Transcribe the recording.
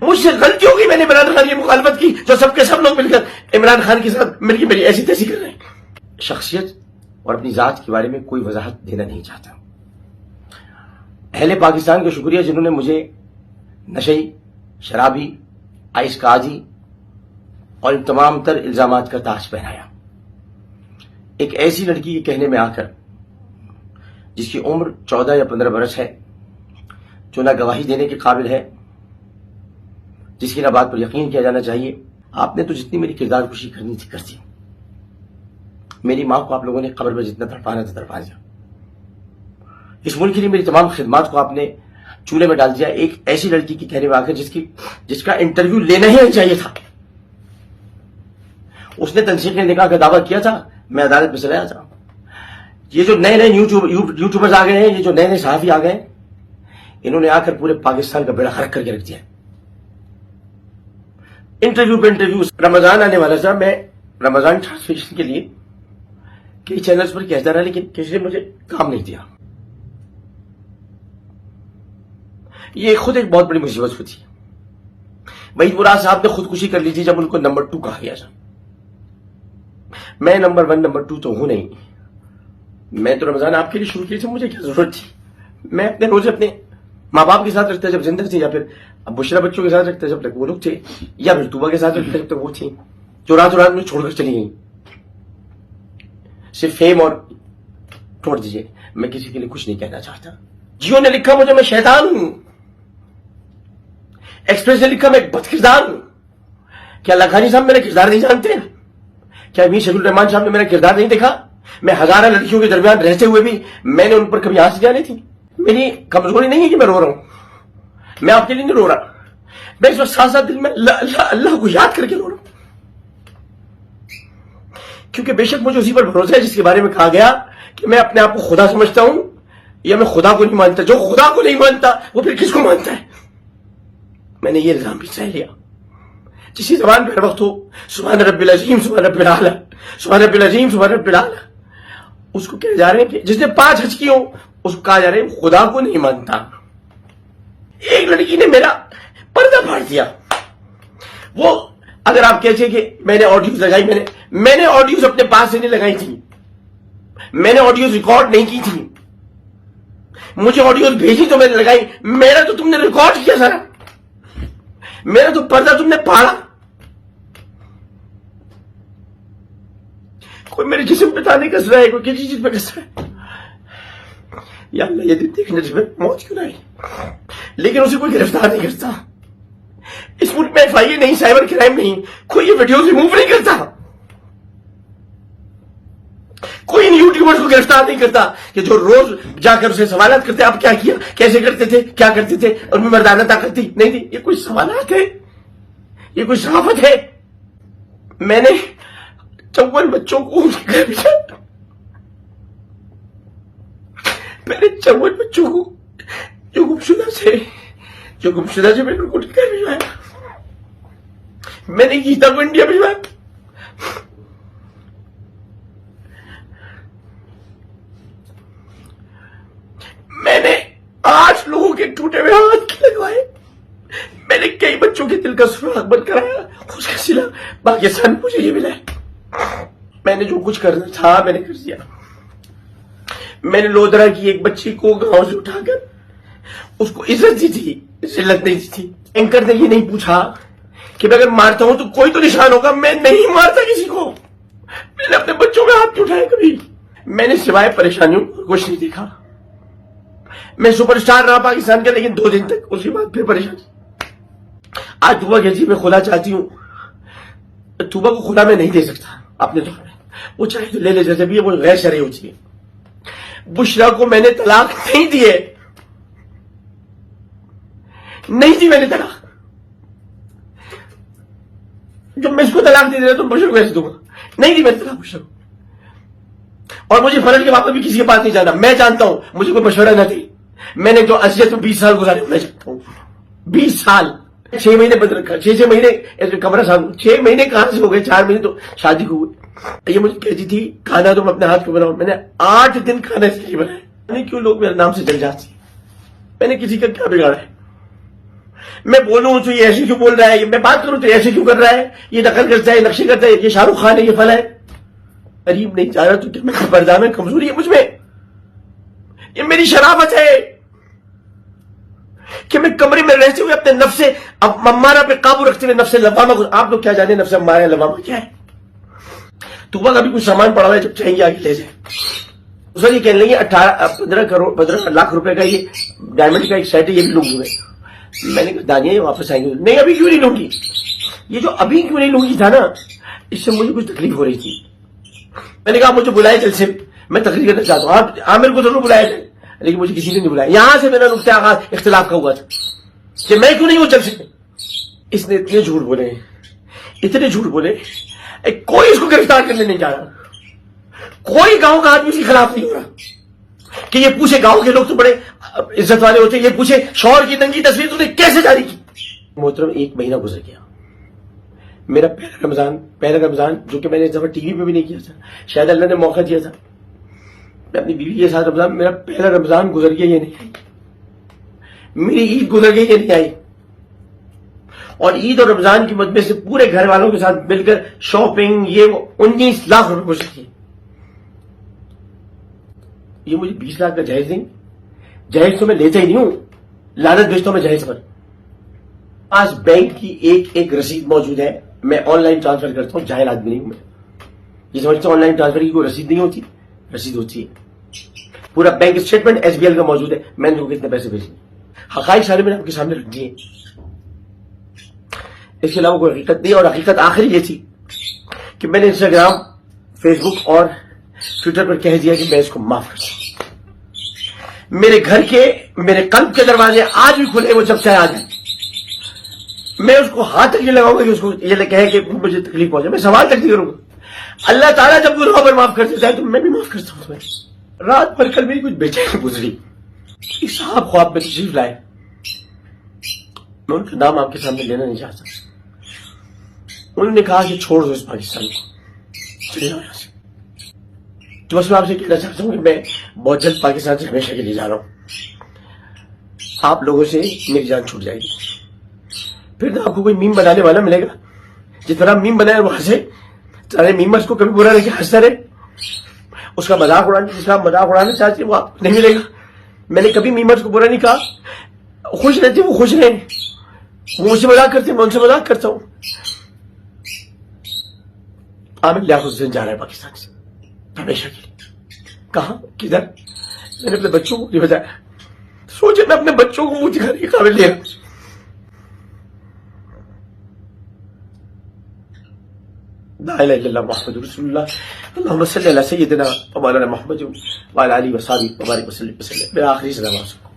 مجھ سے غلطی ہوگی، میں نے عمران خان کی مخالفت کی جو سب کے سب لوگ مل کر عمران خان کے ساتھ مل کے میری ایسی تیسی کر رہے ہیں۔ شخصیت اور اپنی ذات کے بارے میں کوئی وضاحت دینا نہیں چاہتا۔ اہل پاکستان کا شکریہ جنہوں نے مجھے نشئی، شرابی، آئس کاجی اور ان تمام تر الزامات کا تاج پہنایا۔ ایک ایسی لڑکی کے کہنے میں آ کر جس کی عمر 14 یا 15 برس ہے، جو نہ گواہی دینے کے قابل ہے، جس کی نہ بات پر یقین کیا جانا چاہیے، آپ نے تو جتنی میری کردار کشی کرنی تھی کرتی۔ میری ماں کو آپ لوگوں نے قبر میں جتنا تڑپانا تھا تڑپا دیا۔ اس ملک کے لیے میری تمام خدمات کو آپ نے چولہے میں ڈال دیا، ایک ایسی لڑکی کی کہنے میں آ کر جس کا انٹرویو لینا ہی نہیں چاہیے تھا۔ اس نے تنسیق نے نکاح کا دعویٰ کیا تھا، میں عدالت میں چلا جاتا۔ یہ جو نئے یوٹیوبرز آ گئے ہیں، یہ جو نئے صحافی آ گئے ہیں، انہوں نے آ کر پورے پاکستان کا بیڑا غرق کر کے رکھ دیا۔ انٹرویو پہ انٹرویو، رمضان آنے والا تھا، میں رمضان ٹرانسمیشن کے لیے کئی چینلز پر کہتا رہا، لیکن کسی نے مجھے کام نہیں دیا۔ یہ خود ایک بہت بڑی مصیبت ہوتی ہے۔ وحید مراد صاحب نے خودکشی کر لی تھی جب ان کو نمبر 2 کہا گیا تھا۔ میں نمبر 1 نمبر 2 تو ہوں نہیں۔ میں تو رمضان آپ کے لیے شروع کی تھی، مجھے کیا ضرورت تھی؟ میں اپنے روزے اپنے ماں باپ کے ساتھ رکھتا جب زندہ تھے، یا پھر اب بشرا بچوں کے ساتھ رکھتا جب تک وہ لوگ تھے، یا پھر طوبہ کے ساتھ رکھتا جب تک وہ تھی، جو رات رات میں چھوڑ کر چلی گئی۔ صرف فیم اور چھوڑ دیجیے، میں کسی کے لیے کچھ نہیں کہنا چاہتا۔ جیو نے لکھا مجھے میں شیطان ہوں، ایکسپریس نے لکھا میں ایک بد کردار ہوں۔ کیا لکھانی صاحب میرا کردار نہیں جانتے ہیں؟ کیا میر شکیل الرحمان صاحب نے میرا کردار نہیں دیکھا؟ میں ہزارہ لڑکیوں کے درمیان رہتے ہوئے بھی میں نے ان پر کبھی آنسو جانے تھی؟ میری کمزوری نہیں ہے کہ میں رو رہا ہوں، میں آپ کے لیے نہیں رو رہا، میں اس وقت ساتھ ساتھ دل میں اللہ کو یاد کر کے رو رہا ہوں، کیونکہ بے شک مجھے اسی پر بھروسہ ہے جس کے بارے میں کہا گیا کہ میں اپنے آپ کو خدا سمجھتا ہوں یا میں خدا کو نہیں مانتا۔ جو خدا کو نہیں مانتا وہ پھر کس کو مانتا ہے؟ میں نے یہ الزام بھی سہ لیا۔ جسی زبان پہ ہر وقت ہو سبحان رب العظیم سبحان رب الاعلی، سبحان رب العظیم سبحان رب الاعلی، اس کو کہہ جا رہے ہیں کہ جس نے 5 حج کی ہوں اس کو کہا جا رہا ہے خدا کو نہیں مانتا۔ ایک لڑکی نے میرا پردہ پھاڑ دیا۔ وہ اگر آپ کہتے ہیں کہ میں نے آڈیوز لگائی، میں نے آڈیوز اپنے پاس سے نہیں لگائی تھی، میں نے آڈیوز ریکارڈ نہیں کی تھی، مجھے آڈیوز بھیجی تو میں نے لگائی، میرا تو تم نے ریکارڈ کیا سارا، میرا تو پردہ تم نے پھاڑا۔ کوئی میرے جسم پہ تانے کس رہا ہے، کوئی کسی چیز پہ کس رہا ہے۔ یا اللہ یہ دن دیکھنے جس میں موت کیوں نہ آئی، لیکن اسے کوئی گرفتار نہیں کرتا۔ اس ملک میں FIA نہیں، سائبر کرائم نہیں، کوئی یہ ویڈیوز ریموو نہیں کرتا، کوئی ان یوٹیوبرز کو گرفتار نہیں کرتا کہ جو روز جا کر اسے سوالات کرتے، آپ کیا کیا، کیسے کرتے تھے، کیا کرتے تھے، ان میں مردانہ طاقت تھی نہیں تھی۔ یہ کوئی سوالات ہے؟ یہ کوئی صحافت ہے؟ میں نے 54 بچوں کو گھر بھیجا، میں نے 54 بچوں کو جو گمشدہ سے میں نے ان کو گھر بھیجوایا، میں نے گیتا کو انڈیا بھیجوایا، میں نے 8 لوگوں کے ٹوٹے ہوئے ہاتھ لگوائے، میں نے کئی بچوں کے دل کا سراغ بند کرایا، اس کا صلہ پاکستان مجھے یہ ملا ہے۔ میں نے جو کچھ کرنا تھا میں نے کر دیا۔ میں نے لودرا کی ایک بچی کو گاؤں سے اٹھا کر اس کو عزت دی تھی، ذلت نہیں دی تھی۔ اینکر نے یہ نہیں پوچھا کہ میں اگر مارتا ہوں تو کوئی تو نشان ہوگا، میں نہیں مارتا کسی کو، میں نے اپنے بچوں میں ہاتھ نہیں اٹھائے کبھی، میں نے سوائے پریشانیوں کچھ نہیں دیکھا۔ میں سپر سٹار رہا پاکستان کا، لیکن 2 دن تک، اس کے بعد پھر پریشانی۔ آج طوبہ کہتی میں خدا چاہتی ہوں، طوبہ کو خدا میں نہیں دے سکتا اپنے طور میں، وہ چاہے تو لے لے، جیسے بھی وہ غیر شرعی ہوتی ہے۔ بشرا کو میں نے طلاق نہیں دیے، نہیں دی میں نے طلاق، جب میں اس کو طلاق دے دیا تو بشرا کو ایسے دوں گا، نہیں دی میں نے طلاق بشرا کو۔ اور مجھے فرض کے واقع بھی کسی کے پاس نہیں جانا، میں جانتا ہوں مجھے کوئی مشورہ نہ دے، میں نے جو اذیت میں 20 سال گزارے میں جانتا ہوں، 20 سال، 6 مہینے بند رکھا، 6 مہینے کمرہ صاحب، 6 مہینے کہاں سے ہو گئے، 4 مہینے تو شادی کو ہوئے۔ یہ مجھے کہتی تھی کھانا تم اپنے ہاتھ کو بناؤ، میں نے 8 دن کھانا اس لیے بنایا، نہیں کیوں لوگ میرے نام سے جل جاتے ہیں، میں نے کسی کا کیا بگاڑا ہے؟ میں بولوں تو یہ ایسے کیوں بول رہا ہے, میں بات کروں تو ایسے کیوں کر رہا ہے, یہ نقل کرتا ہے, نقشے کرتا ہے, یہ شاہ رخ خان ہے, یہ فلاں ہے. قریب نہیں جا رہا تو کیا میں پردہ کمزوری ہے مجھ میں؟ یہ میری شرافت ہے کہ میں کمرے میں رہتے ہوئے اپنے نفس امارہ پہ قابو رکھتے ہوئے نفس لوامہ کو, آپ لوگ کیا جانے نفس امارہ لوامہ کیا ہے؟ تو بس ابھی کچھ سامان پڑا ہوا ہے, جب چاہیے آگے لے جائیں. سر یہ کہنے لگے 15 لاکھ روپے کا یہ ڈائمنڈ کا ایک سیٹ ہے, یہ بھی لوں گی میں نے کہا دانیہ یہ واپس آئیں گے, نہیں ابھی کیوں نہیں لوں گی, یہ جو ابھی کیوں نہیں لوں گی تھا نا, اس سے مجھے کچھ تکلیف ہو رہی تھی. میں نے کہا مجھے بلائے چل سے, میں تقریر کرنا چاہتا ہوں, آپ عامر کو ضرور بلائے تھے لیکن مجھے کسی نے نہیں بلایا. یہاں سے میرا نقطہ آغاز اختلاف کا ہوا تھا کہ میں کیوں نہیں وہ چل سکتے. اس نے اتنے جھوٹ بولے, اتنے جھوٹ بولے, کوئی اس کو گرفتار کرنے نہیں جا رہا, کوئی گاؤں کا آدمی اس کے خلاف نہیں ہو رہا کہ یہ پوچھے, گاؤں کے لوگ تو بڑے عزت والے ہوتے, یہ پوچھے شوہر کی ننگی تصویر تو نے کیسے جاری کی. محترم 1 مہینہ گزر گیا, میرا پہلا رمضان جو کہ میں نے اس دفعہ ٹی وی پہ بھی نہیں کیا تھا, شاید اللہ نے موقع دیا تھا, میں اپنی بیوی کے ساتھ رمضان, میرا پہلا رمضان گزر گیا, یہ نہیں آئی, میری عید گزر گئی, یہ نہیں آئی. اور عید اور رمضان کی مجمع سے پورے گھر والوں کے ساتھ مل کر شاپنگ یہ 19 لاکھ روپے گزر گئے. یہ مجھے 20 لاکھ کا جہیز دیں, جہیز تو میں لیتا ہی نہیں ہوں, لعنت بھیجتا ہوں میں جہیز پر. آج بینک کی ایک رسید موجود ہے, میں آن لائن ٹرانسفر کرتا ہوں, جاہل آدمی نہیں ہوں میں, یہ سمجھتا ہوں آن لائن ٹرانسفر کی کوئی رسید نہیں ہوتی, رسید ہوتی ہے. پورا بینک اسٹیٹمنٹ SBL کا موجود ہے, میں نے کتنے پیسے بھیجے, حقائق سارے میں نے آپ کے سامنے رکھ دیے. اس کے علاوہ کوئی حقیقت نہیں, اور حقیقت آخری یہ تھی کہ میں نے انسٹاگرام, فیس بک اور ٹویٹر پر کہہ دیا کہ میں اس کو معاف کرتا ہوں. میرے گھر کے, میرے قلب کے دروازے آج بھی کھلے, وہ جب چاہے آ جائیں. میں اس کو ہاتھ تک یہ لگاؤں گا کہ اس کو یہ کہے کہ مجھے تکلیف پہنچے, میں سوال تک نہیں کروں گا. اللہ تعالیٰ جب گناہوں پر معاف کرتے جائے تو میں بھی معاف کرتا ہوں. رات بھر کل میری کچھ بے چینی گزری, ایک صاحب خواب میں تشریف لائے, میں ان کا نام آپ کے سامنے لینا نہیں چاہتا. انہوں نے کہا کہ چھوڑ دو اس پاکستان کو, چلے جاؤ یہاں سے. تو بس میں آپ سے کہنا چاہتا ہوں کہ میں بہت جلد پاکستان سے ہمیشہ کے لیے جا رہا ہوں, آپ لوگوں سے میری جان چھوٹ جائے گی. پھر نہ آپ کو کوئی میم بنانے والا ملے گا, جس طرح میم بنائے وہاں سے سارے میمرز کو کبھی برا نہیں کہ ہنستا رہے, اس کا مذاق اڑانے, جس کا مذاق اڑانا چاہتے وہ آپ نہیں ملے گا. میں نے کبھی میمرز کو برا نہیں کہا, خوش رہتے وہ خوش رہیں, وہ مجھ سے مذاق کرتے میں ان سے مذاق کرتا ہوں. عامر لیاقت حسین جا رہا ہے پاکستان سے ہمیشہ کے لیے. کہاں, کدھر؟ میں نے اپنے بچوں کو نہیں بتایا. سوچے میں اپنے بچوں کو منہ دکھانے کے قابل نہیں رہا. لا الہ الا اللہ محمد رسول اللہ, اللہم صلی علی سیدنا و مولانا محمد وعلی آلہ وصحبہ وبارک وسلم. میرا آخری سلام آپ کو.